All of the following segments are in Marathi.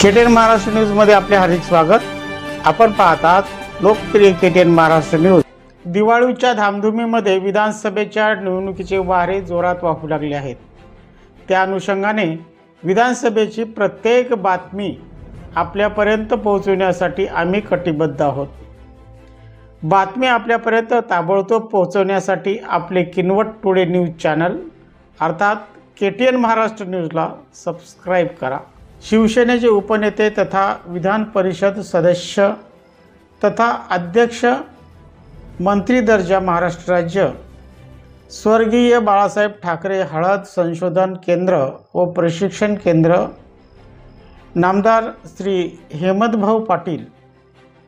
KTN महाराष्ट्र न्यूज मध्ये आपले हार्दिक स्वागत। आपण पाहत आहात लोकप्रिय KTN महाराष्ट्र न्यूज। दिवाळीच्या धामधुमीमध्ये विधानसभेच्या निवडणुकीचे वारे जोरात वाहू लागले आहेत। त्या अनुषंगाने विधानसभेची प्रत्येक बातमी आपल्यापर्यंत पोहोचवण्यासाठी आम्ही कटिबद्ध आहोत। बातमी आपल्यापर्यंत ताबडतोब पोहोचवण्यासाठी आपले किनवट टुडे न्यूज चॅनल अर्थात KTN महाराष्ट्र न्यूजला सबस्क्राइब करा। शिवसेनेचे उपनेते तथा विधान परिषद सदस्य तथा अध्यक्ष मंत्री दर्जा महाराष्ट्र राज्य स्वर्गीय बाळासाहेब ठाकरे हळद संशोधन केंद्र व प्रशिक्षण केंद्र नामदार श्री हेमंतभाऊ पाटील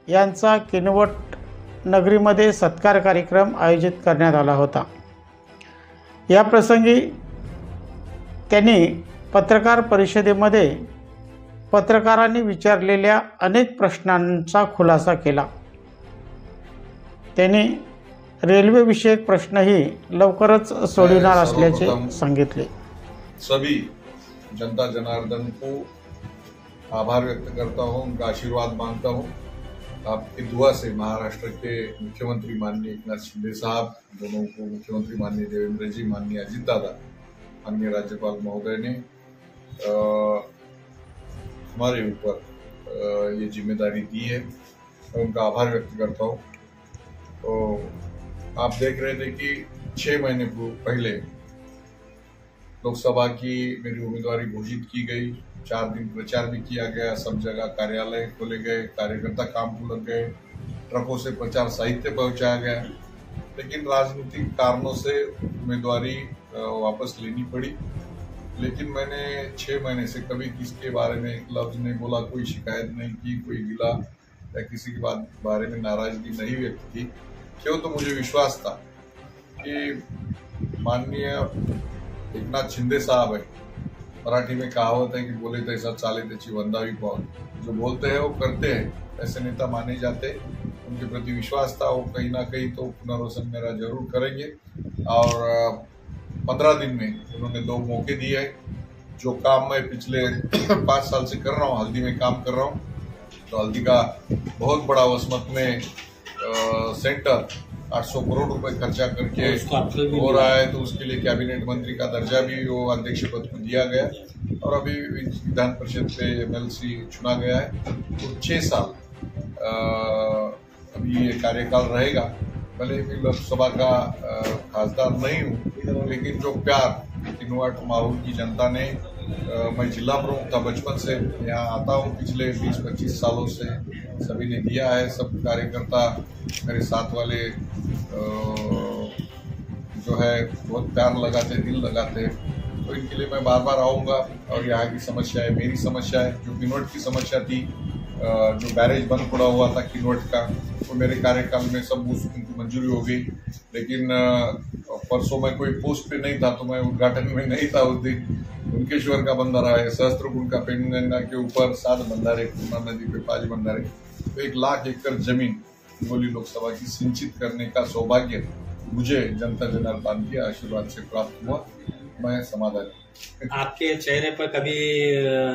यांचा किनवट नगरीमध्ये सत्कार कार्यक्रम आयोजित करण्यात आला होता। या प्रसंगी त्यांनी पत्रकार परिषदेमध्ये पत्रकारांनी विचारलेल्या अनेक प्रश्नांचा खुलासा केला। त्यांनी रेल्वे विषयक प्रश्नही लवकरच सोडविणार असल्याचे सांगितले। सभी जनता जनार्दन को आभार व्यक्त करता हूँ, उनका आशीर्वाद मांगता हूँ। आपकी दुआ से महाराष्ट्र के मुख्यमंत्री माननीय एकनाथ शिंदे साहब, दोनों को मुख्यमंत्री माननीय देवेंद्र जी, माननीय अजित दादा, माननीय राज्यपाल महोदय ने हमारे ऊपर ये जिम्मेदारी दी है। मैं उनका आभार व्यक्त करता हूँ। तो आप देख रहे थे कि 6 महीने पहले लोकसभा की मेरी उम्मीदवारी घोषित की गई। 4 दिन प्रचार भी किया गया, सब जगह कार्यालय खोले गए, कार्यकर्ता काम को लग गए, ट्रकों से प्रचार साहित्य पहुंचाया गया, लेकिन राजनीतिक कारणों से उम्मीदवारी वापस लेनी पड़ी। लेकिन मैंने 6 महीने से कभी किसी के बारे में एक लफ्ज नहीं बोला, कोई शिकायत नहीं की, कोई गिला या किसी के बारे में नाराजगी नहीं व्यक्त की। क्यों? तो मुझे विश्वास था कि माननीय एकनाथ शिंदे साहब है, मराठी में कहावत है कि बोले तैसा चाले त्याची वंदावी पाऊल, जो बोलते हैं वो करते हैं, ऐसे नेता माने जाते। उनके प्रति विश्वास था, वो कहीं ना कहीं तो पुनर्वसन मेरा जरूर करेंगे। और 15 दिन में उन्होंने 2 मौके दिए हैं। जो काम मैं पिछले 5 साल से कर रहा हूँ, हल्दी में काम कर रहा हूँ, तो हल्दी का बहुत बड़ा वसमत में सेंटर 800 करोड़ रुपए खर्चा करके हो रहा है, तो उसके लिए कैबिनेट मंत्री का दर्जा भी वो अध्यक्ष पद को दिया गया और अभी विधान परिषद पे MLC चुना गया है। तो 6 साल अभी ये कार्यकाल रहेगा। भले मैं लोकसभा का खासदार नहीं हूँ, लेकिन जो प्यार किनवट माहौल की जनता ने, मैं जिला प्रमुख था बचपन से, यहाँ आता हूँ पिछले 20-25 सालों से, सभी ने दिया है। सब कार्यकर्ता मेरे साथ वाले जो है बहुत प्यार लगाते, दिल लगाते, तो इनके लिए मैं बार बार आऊँगा। और यहाँ की समस्या है, मेरी समस्या है, जो किनवट की समस्या थी, जो बैरेज बंद पड़ा हुआ था किनवट का, तो मेरे कार्यकाल में सब उनकी मंजूरी हो गई। लेकिन परसों मैं कोई पोस्ट पे नहीं था, तो मैं उद्घाटन में नहीं था उस दिन। उनकेश्वर का बंधारा है, सहस्त्रकुंड का पेनगंगा के ऊपर 7 बंधारे, पूर्णा नदी पे 5 बंधारे, तो 1 लाख एकड़ जमीन हिंगोली लोकसभा की सिंचित करने का सौभाग्य मुझे जनता जनार्दन के आशीर्वाद से प्राप्त हुआ। मैं समाधान। आपके चेहरे पर कभी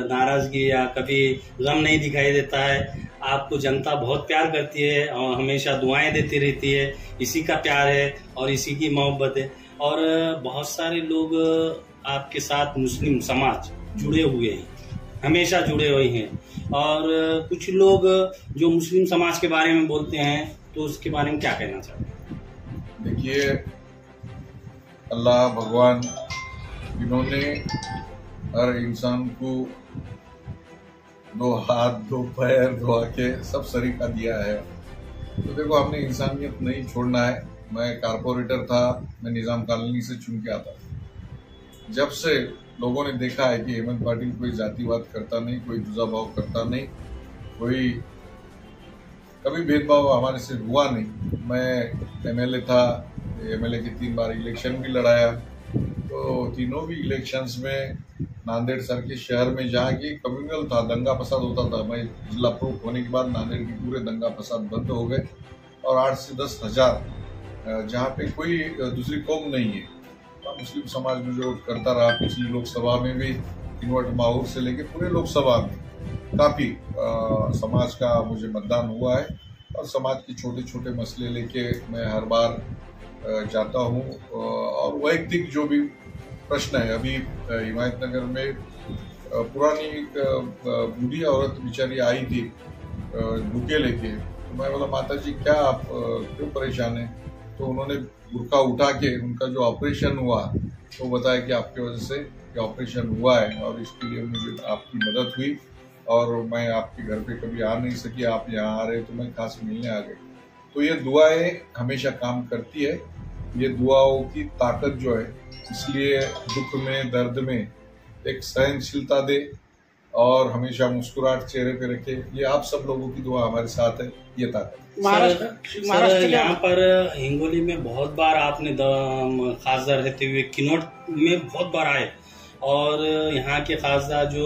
नाराजगी या कभी गम नहीं दिखाई देता है। आपको जनता बहुत प्यार करती है और हमेशा दुआएं देती रहती है। इसी का प्यार है और इसी की मोहब्बत है। और बहुत सारे लोग आपके साथ मुस्लिम समाज जुड़े हुए हैं, हमेशा जुड़े हुए हैं। और कुछ लोग जो मुस्लिम समाज के बारे में बोलते हैं, तो उसके बारे में क्या कहना चाहते हैं? देखिए, अल्लाह भगवान इन्होंने हर इंसान को 2 हाथ, 2 पैर, 2 आंखें, सब सरीका दिया है। तो देखो, हमने इंसानियत नहीं छोड़ना है। मैं कारपोरेटर था, मैं निजाम कॉलोनी से चुन के आता। जब से लोगों ने देखा है कि हेमंत पाटिल कोई जातिवाद करता नहीं, कोई दुजाभाव करता नहीं, कोई कभी भेदभाव हमारे से हुआ नहीं। मैं MLA था, MLA के 3 बार इलेक्शन भी लड़ाया, तो तीनों भी इलेक्शंस में नांदेड़ सर के शहर में जहाँ की कम्युनल था, दंगा फसाद होता था। मैं जिला प्रमुख होने के बाद नांदेड़ के पूरे दंगा फसाद बंद हो गए और 8 से 10 हजार जहाँ पे कोई दूसरी कौम नहीं है, मुस्लिम समाज में जो करता रहा पिछली लोकसभा में भी, किनवट माहौल से लेके पूरे लोकसभा में काफ़ी समाज का मुझे मतदान हुआ है और समाज के छोटे छोटे मसले लेके मैं हर बार जाता हूँ। और वैयक्तिक जो भी प्रश्न है, अभी हिमायतनगर में पुरानी एक बूढ़ी औरत बेचारी आई थी बुके लेके, तो मैं बोला माता जी क्या आप क्यों परेशान हैं? तो उन्होंने बुरका उठा के उनका जो ऑपरेशन हुआ तो बताया कि आपकी वजह से ये ऑपरेशन हुआ है और इसके लिए मुझे आपकी मदद हुई और मैं आपके घर पे कभी आ नहीं सकी, आप यहाँ आ रहे तो मैं खास मिलने आ गई। तो ये दुआएं हमेशा काम करती है, ये दुआओं की ताकत जो है, इसलिए दुख में दर्द में एक सहनशीलता दे और हमेशा मुस्कुराहट चेहरे पे रखे। ये आप सब लोगों की दुआ हमारे साथ है, ये ताकत। महाराष्ट्र यहाँ पर हिंगोली में बहुत बार आपने खासदार रहते हुए किनौट में बहुत बार आए और यहाँ के खासदार जो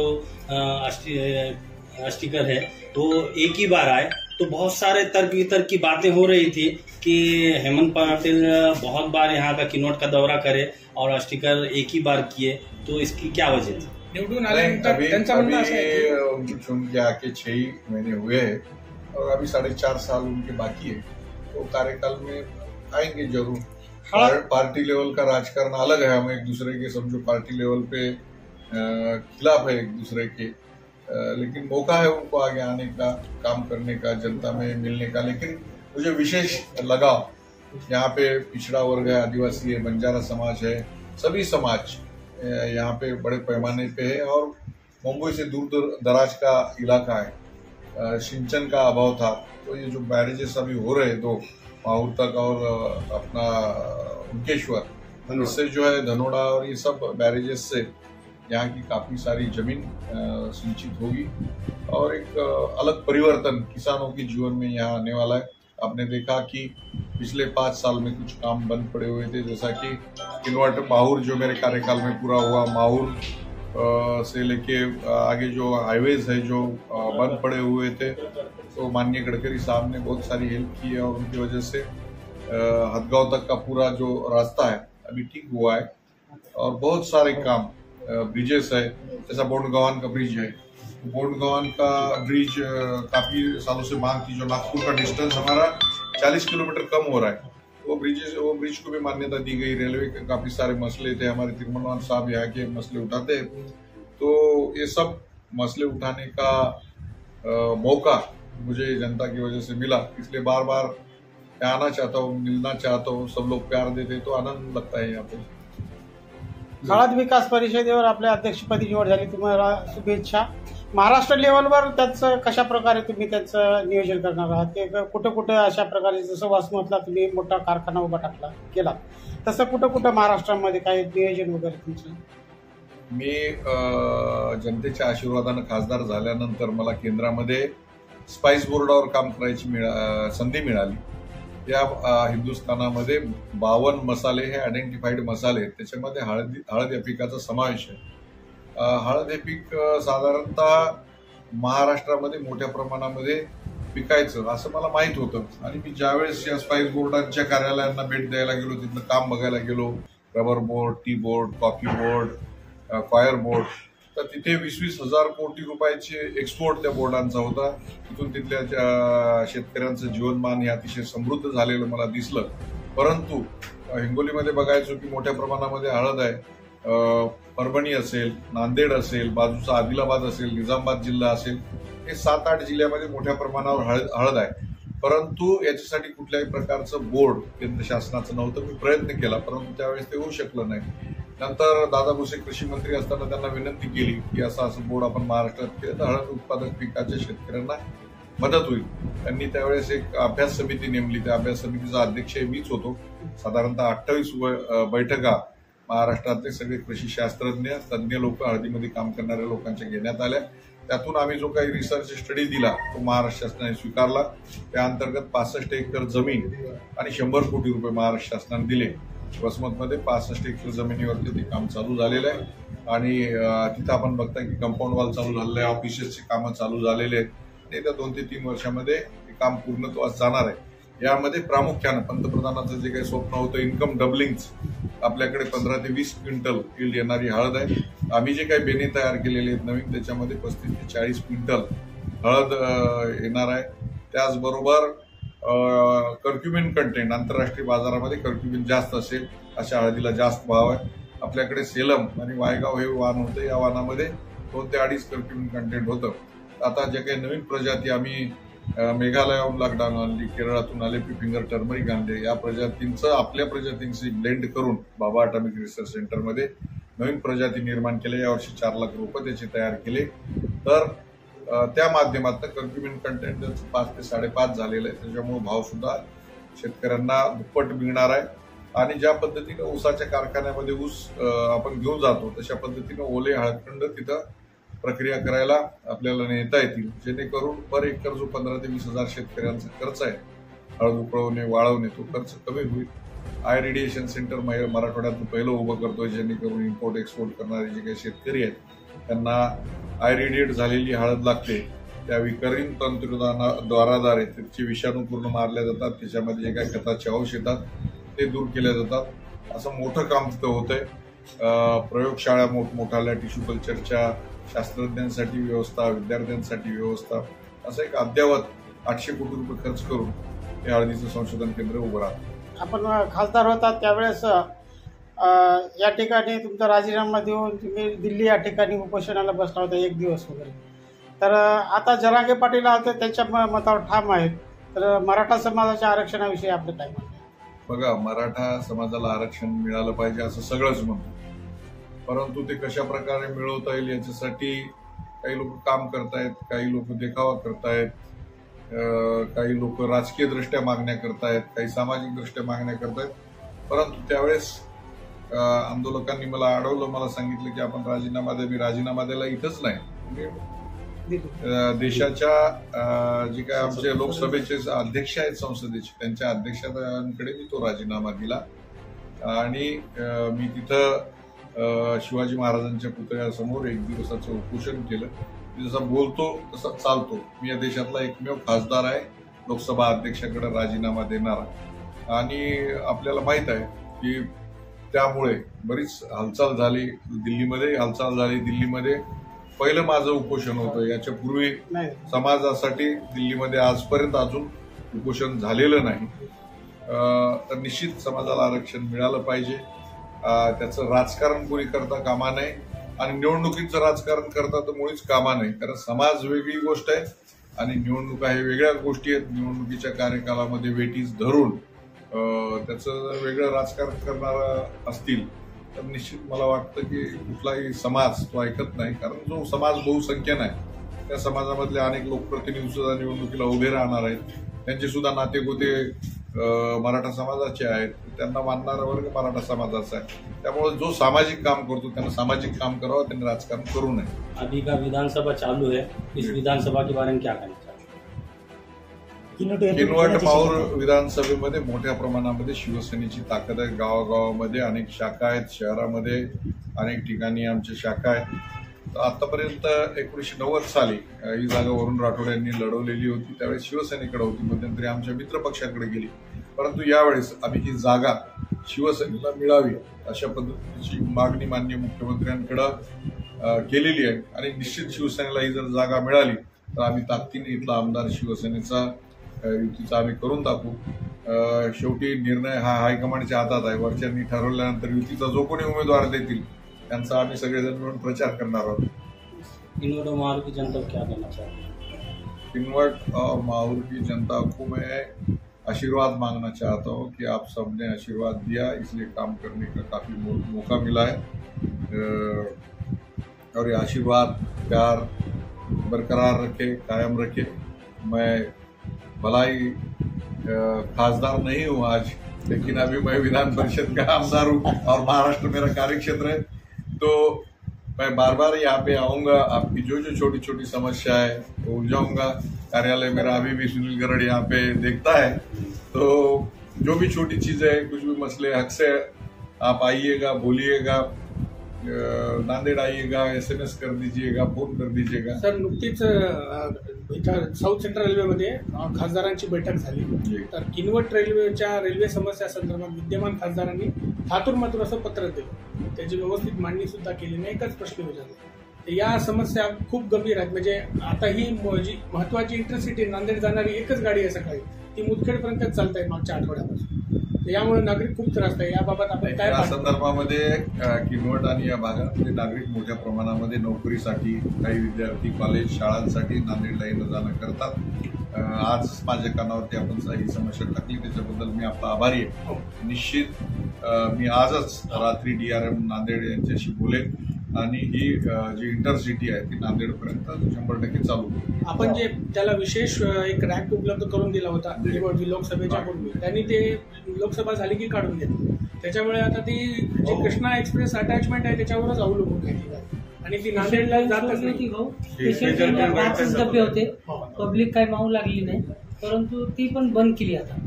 अस्टिकर है तो एक ही बार आए, तो बहुत सारे तर्क की बातें हो रही थी कि हेमंत पाटिल बहुत बार यहाँ का किनौट का दौरा करे और अस्टिकर एक ही बार किए, तो इसकी क्या वजह थी? निवडून आल्यानंतर त्यांचं म्हणणं असं आहे की उनकी चुन के आके 6 ही महीने हुए हैं और अभी 4.5 साल उनके बाकी है, तो कार्यकाल में आएंगे जरूर। पार्टी लेवल का राजकारण अलग है, हम एक दूसरे के समझो पार्टी लेवल पे खिलाफ है एक दूसरे के, लेकिन मौका है उनको आगे आने का, काम करने का, जनता में मिलने का। लेकिन मुझे विशेष लगाव यहाँ पे पिछड़ा वर्ग है, आदिवासी है, बंजारा समाज है, सभी समाज यहाँ पे बड़े पैमाने पे है और मुंबई से दूर दराज का इलाका है, सिंचन का अभाव था, तो ये जो बैरेजेस अभी हो रहे हैं 2 माहौर तक और अपना उनकेश्वर, इससे जो है धनोड़ा और ये सब बैरेजेस से यहाँ की काफी सारी जमीन सिंचित होगी और एक अलग परिवर्तन किसानों के जीवन में यहाँ आने वाला है। आपने देखा कि पिछले 5 साल में कुछ काम बंद पड़े हुए थे, जैसा कि किनौट माहौर जो मेरे कार्यकाल में पूरा हुआ, माहौर से लेके आगे जो हाईवेज है जो बंद पड़े हुए थे, तो माननीय गडकरी साहब ने बहुत सारी हेल्प की है और उनकी वजह से हदगांव तक का पूरा जो रास्ता है अभी ठीक हुआ है और बहुत सारे काम ब्रिजेस है, जैसा बोंडगवान का ब्रिज है, बोंडगवान का ब्रिज काफी सालों से मांग थी, जो नागपुर का डिस्टेंस हमारा 40 किलोमीटर कम हो रहा है, वो ब्रिज को भी मान्यता दी गई। रेलवे के काफी सारे मसले थे, हमारे तिरुमलवान साहब यहाँ के मसले उठाते हैं, तो ये सब मसले उठाने का मौका मुझे जनता की वजह से मिला, इसलिए बार बार मैं आना चाहता हूँ, मिलना चाहता हूँ, सब लोग प्यार देते तो आनंद लगता है यहाँ पे। हळद विकास परिषदेवर आपल्या अध्यक्षपदी निवड झाली, तुम्हाला शुभेच्छा। महाराष्ट्र लेवलवर त्याचं कशा प्रकारे तुम्ही त्याचं नियोजन करणार आहात? ते कुठं कुठं अशा प्रकारे, जसं वासमतला तुम्ही मोठा कारखाना उभा केला, तसं कुठं कुठं महाराष्ट्रामध्ये काही नियोजन वगैरे तुमचं? मी जनतेच्या आशीर्वादानं खासदार झाल्यानंतर मला केंद्रामध्ये स्पाइस बोर्डावर काम करायची संधी मिळाली। या हिंदुस्थानामध्ये 52 मसाले हे आयडेंटिफाईड मसाले आहेत, त्याच्यामध्ये हळद या पिकाचा समावेश आहे। हळद हे पीक साधारणतः महाराष्ट्रामध्ये मोठ्या प्रमाणामध्ये पिकायचं असं मला माहित होतं आणि मी ज्यावेळेस या स्पाइस बोर्डांच्या कार्यालयांना भेट द्यायला गेलो, तिथलं काम बघायला गेलो, rubber board, tea board, coffee board, fire board, तर तिथे 20-20 हजार कोटी रुपयाचे एक्सपोर्ट त्या बोर्डांचा होता। तिथून तिथल्या शेतकऱ्यांचं जीवनमान हे अतिशय समृद्ध झालेलं मला दिसलं। परंतु हिंगोलीमध्ये बघायचो की मोठ्या प्रमाणामध्ये हळद आहे, परभणी असेल, नांदेड असेल, बाजूचा आदिलाबाद असेल, निजामाबाद जिल्हा असेल, हे 7-8 जिल्ह्यामध्ये मोठ्या प्रमाणावर हळद आहे, परंतु याच्यासाठी कुठल्याही प्रकारचं बोर्ड केंद्र शासनाचं नव्हतं। मी प्रयत्न केला, परंतु त्यावेळेस ते होऊ शकलं नाही। नंतर दादा भुसे कृषी मंत्री असताना त्यांना विनंती केली की असं बोर्ड आपण महाराष्ट्रात केलं तर हळद उत्पादक पिकाच्या शेतकऱ्यांना मदत होईल। त्यांनी त्यावेळेस एक अभ्यास समिती नेमली, त्या अभ्यास समितीचा अध्यक्ष मीच होतो। साधारणतः 28 बैठका महाराष्ट्रातले सगळे कृषी शास्त्रज्ञ, तज्ज्ञ लोक, हळदीमध्ये काम करणाऱ्या लोकांच्या घेण्यात आल्या। त्यातून आम्ही जो काही रिसर्च स्टडी दिला तो महाराष्ट्र शासनाने स्वीकारला। त्या अंतर्गत 65 एकर जमीन आणि 100 कोटी रुपये महाराष्ट्र शासनाने दिले। वसमतमध्ये 65 एकर जमिनीवरती ते काम चालू झालेलं आहे आणि तिथं आपण बघता की कंपाऊंड वॉल चालू झालेलं आहे, ऑफिसेसची कामं चालू झालेले आहेत आणि येत्या 2 ते 3 वर्षामध्ये हे काम पूर्णत्वास जाणार आहे। यामध्ये प्रामुख्यानं पंतप्रधानांचं जे काही स्वप्न होतं इन्कम डबलिंगचं, आपल्याकडे 15 ते 20 क्विंटल यील्ड येणारी हळद आहे। आम्ही जे काही बेणे तयार केलेले आहेत नवीन, त्याच्यामध्ये 35 ते 40 क्विंटल हळद येणार आहे. त्याचबरोबर कर्क्युमिन कंटेंट आंतरराष्ट्रीय बाजारामध्ये कर्क्युमिन जास्त असेल अशा हळदीला जास्त भाव आहे. आपल्याकडे सेलम आणि वायगाव हे वाण होतं. या वाणामध्ये 2 ते 2.5 कर्क्युमिन कंटेंट होतं. आता जे काही नवीन प्रजाती आम्ही मेघालयाहून लॉकडाऊन आणली, केरळातून आलेपी फिंगर टर्मरिक आणले, या प्रजातींचं आपल्या प्रजातींशी ब्लेंड करून बाबा अटॉमिक रिसर्च सेंटरमध्ये नवीन प्रजाती निर्माण केल्या. यावर्षी 4 लाख रोपं त्याचे तयार केले. तर त्या माध्यमातून कर्क्युमिन कंटेंट 5 ते 5.5 झालेलं आहे. त्याच्यामुळे भाव सुद्धा शेतकऱ्यांना दुप्पट मिळणार आहे. आणि ज्या पद्धतीने ऊसाच्या कारखान्यामध्ये ऊस आपण घेऊन जातो तशा पद्धतीने ओले हळदखंड तिथं प्रक्रिया करायला आपल्याला नेता येतील, जेणेकरून पर एकर जो 15 ते 20 हजार शेतकऱ्यांचा खर्च आहे हळद उकळवणे वाळवणे तो खर्च कमी होईल. आय रेडिएशन सेंटर मराठवाड्यात पहिलं उभं करतोय, जेणेकरून इम्पोर्ट एक्सपोर्ट करणारे जे काही शेतकरी आहेत त्यांना आय रेडिएट झालेली हळद लागते. त्या विकरिंग तंत्रद्वाराद्वारे त्याचे विषाणू पूर्ण मारल्या जातात. त्याच्यामध्ये जे काही खताचे अंश येतात ते दूर केले जातात. असं मोठं काम तिथं होतंय. प्रयोगशाळा मोठमोठाल्या, टिश्यू कल्चरच्या शास्त्रज्ञांसाठी व्यवस्था, विद्यार्थ्यांसाठी व्यवस्था, असं एक अद्ययावत 800 कोटी रुपये खर्च करून हे हळदीचं संशोधन केंद्र उभं राहतं. आपण खासदार होता त्यावेळेस या ठिकाणी तुमचा राजीनामा देऊन तुम्ही दिल्ली या ठिकाणी उपोषणाला बसला होता 1 दिवस वगैरे. तर आता जरांगे पाटील होते त्यांच्या मतावर ठाम आहेत. तर मराठा समाजाच्या आरक्षणाविषयी आपलं काय म्हणणं आहे? बघा, मराठा समाजाला आरक्षण मिळालं पाहिजे असं सगळंच म्हणतो, परंतु ते कशा प्रकारे मिळवता येईल याच्यासाठी काही लोक काम करतायत, काही लोक देखावा करतायत, काही लोक राजकीय दृष्ट्या मागण्या करतायत, काही सामाजिक दृष्ट्या मागण्या करतायत. परंतु त्यावेळेस आंदोलकांनी मला अडवलं, मला सांगितलं की आपण राजीनामा द्या. मी राजीनामा द्यायला इथंच नाही, देशाच्या जे काय आमचे लोकसभेचे अध्यक्ष आहेत संसदेचे त्यांच्या अध्यक्षांकडे मी तो राजीनामा दिला. आणि मी तिथं शिवाजी महाराजांच्या पुतळ्यासमोर 1 दिवसाचं उपोषण केलं. मी जसा बोलतो तसा चालतो. मी या देशातला एकमेव खासदार आहे लोकसभा अध्यक्षाकडे राजीनामा देणारा. आणि आपल्याला माहित आहे की त्यामुळे बरीच हालचाल झाली, दिल्लीमध्ये हालचाल झाली. दिल्लीमध्ये पहिलं माझं उपोषण होतं. याच्या पूर्वी समाजासाठी दिल्लीमध्ये आजपर्यंत अजून उपोषण झालेलं नाही. तर निश्चित समाजाला आरक्षण मिळालं पाहिजे. त्याचं राजकारण कोणी करता कामा नये आणि निवडणुकीचं राजकारण करता तर मुळीच कामा नये. कारण समाज वेगळी गोष्ट आहे आणि निवडणुका हे वेगळ्या गोष्टी आहेत. निवडणुकीच्या कार्यकालामध्ये वेटीज धरून त्याचं वेगळं राजकारण करणार असतील तर निश्चित मला वाटतं की कुठलाही समाज तो ऐकत नाही. कारण जो समाज बहुसंख्यान आहे त्या समाजामधले अनेक लोकप्रतिनिधी सुद्धा निवडणुकीला उभे राहणार आहेत. त्यांचे सुद्धा नातेगोते मराठा समाजाचे आहेत. त्यांना मानणारा वर्ग मराठा समाजाचा आहे. त्यामुळे जो सामाजिक काम करतो त्यांना सामाजिक काम करावं, त्यांनी राजकारण करू नये. अभी का विधानसभा चालू है, इस विधानसभा के बारे में क्या कहना चाहते हैं? किनवट माहूर विधानसभेमध्ये मोठ्या प्रमाणामध्ये शिवसेनेची ताकद आहे. गावागावामध्ये अनेक शाखा आहेत, शहरामध्ये अनेक ठिकाणी आमच्या शाखा आहेत. आतापर्यंत 1990 साली ही जागा वरुण राठोड यांनी लढवलेली होती. त्यावेळेस शिवसेनेकडे होती, मध्यंतरी आमच्या मित्र पक्षाकडे गेली. परंतु यावेळेस आम्ही ही जागा शिवसेनेला मिळावी अशा पद्धतीची मागणी माननीय मुख्यमंत्र्यांकडे केलेली आहे. आणि निश्चित शिवसेनेला ही जर जागा मिळाली तर आम्ही ताकदीने इथला आमदार शिवसेनेचा युतीचा आम्ही करून टाकू. शेवटी निर्णय हा हायकमांडच्या हातात आहे. वरच्यांनी ठरवल्यानंतर युतीचा जो कोणी उमेदवार देतील त्यांचा आम्ही सगळेजण मिळून प्रचार करणार आहोत. किनवट और माहौर की जनता क्या कहना चाहती है? किनवट और माहौर की जनता को मैं आशीर्वाद मांगना चाहता हूँ कि आप सबने आशीर्वाद दिया, इसलिए काम करने का काफी मौका मिला है. और ये आशीर्वाद प्यार बरकरार रखे, कायम रखे. मैं भला ही खासदार नहीं हूँ आज, लेकिन अभी मैं विधान परिषद का आमदार हूँ और महाराष्ट्र मेरा कार्यक्षेत्र है. तो मैं बार बार यहाँ पे आऊँगा. आपकी जो जो छोटी छोटी समस्या है वो उलझाऊंगा. कार्यालय मेरा अभी भी सुनील गरड़ यहाँ पे देखता है. तो जो भी छोटी चीजें हैं, कुछ भी मसले, हक से आप आइएगा, बोलिएगा. नांदेड़ आइएगा, SMS कर दीजिएगा, फोन कर दीजिएगा. सर, नुकतीच साऊथ सेंट्रल रेल्वेमध्ये खासदारांची बैठक झाली. तर किनवट रेल्वेच्या रेल्वे समस्या संदर्भात विद्यमान खासदारांनी थातूर मातूर असं पत्र दिलं. त्याची व्यवस्थित मांडणी सुद्धा केली नाही. एकच प्रश्न विचारला, या समस्या खूप गंभीर आहेत. म्हणजे आता ही जी महत्वाची इंटरसिटी नांदेड जाणारी एकच गाडी आहे सकाळी, ती मुदखेडपर्यंतच चालत आहे मागच्या आठवड्यापासून. यामुळे नागरिक खूप त्रासत आहे. याबाबत आपण काय या संदर्भामध्ये किनवट आणि या भागातले नागरिक मोठ्या प्रमाणामध्ये नोकरीसाठी, काही विद्यार्थी कॉलेज शाळांसाठी नांदेडला येणं जाणं करतात. आज माझ्या कानावरती आपण ही समस्या टाकली, त्याच्याबद्दल मी आपला आभारी आहे. निश्चित मी आजच रात्री DRM नांदेड यांच्याशी बोलेन आणि ही जी इंटरसिटी आहे ती नांदेडपर्यंत 100% चालू होईल. आपण जे त्याला विशेष एक रॅक उपलब्ध करून दिला होता लोकसभेच्या पूर्वी, त्यांनी ते लोकसभा झाली की काढून घेतली. त्याच्यामुळे आता ती जी कृष्णा एक्सप्रेस अटॅचमेंट आहे त्याच्यावरच अवलंबून आहे आणि ती नांदेडला जातच नाही. पाचच डबे होते, पब्लिक काही माऊ लागली नाही, परंतु ती पण बंद केली आता.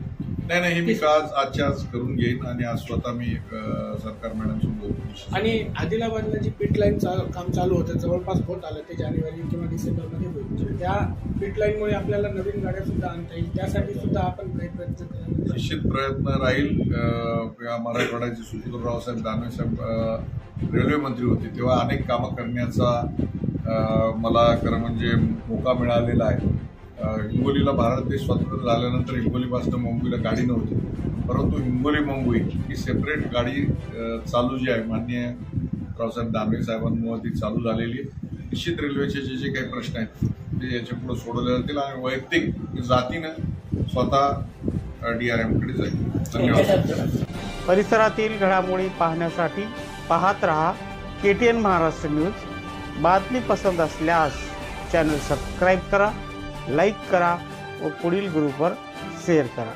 नाही, मी आजच्या आज करून घेईन आणि आज स्वतः मी सरकार मॅडमसोबत बोलतो. आणि आदिलाबादला जी पिट लाईन काम चालू होतं जवळपास होत आलं, ते जानेवारी किंवा डिसेंबरमध्ये होईल. त्या पिट लाईनमुळे आपल्याला नवीन गाड्या सुद्धा आणता येईल, त्यासाठी सुद्धा आपण काही प्रयत्न केला. निश्चित प्रयत्न राहील. मराठवाड्याचे सुशील रावसाहेब दानवे साहेब रेल्वे मंत्री होते तेव्हा अनेक कामं करण्याचा मला खरं म्हणजे मोका मिळालेला आहे. हिंगोलीला भारत देश स्वतंत्र झाल्यानंतर हिंगोलीपासून मुंबईला गाडी नव्हती, परंतु हिंगोली मुंबई ही सेपरेट गाडी चालू जी आहे माननीय रावसाहेब दानवे साहेबांमुळे ती चालू झालेली आहे. निश्चित रेल्वेचे जे काही प्रश्न आहेत ते याच्या पुढे सोडवले जातील आणि वैयक्तिक जातीनं स्वतः DRM कडे जाईल. धन्यवाद. परिसरातील घडामोडी पाहण्यासाठी पाहत रहा KTN महाराष्ट्र न्यूज. बातमी पसंत असल्यास चॅनल सबस्क्राईब करा, लाईक करा व पुढील ग्रुपवर शेअर करा.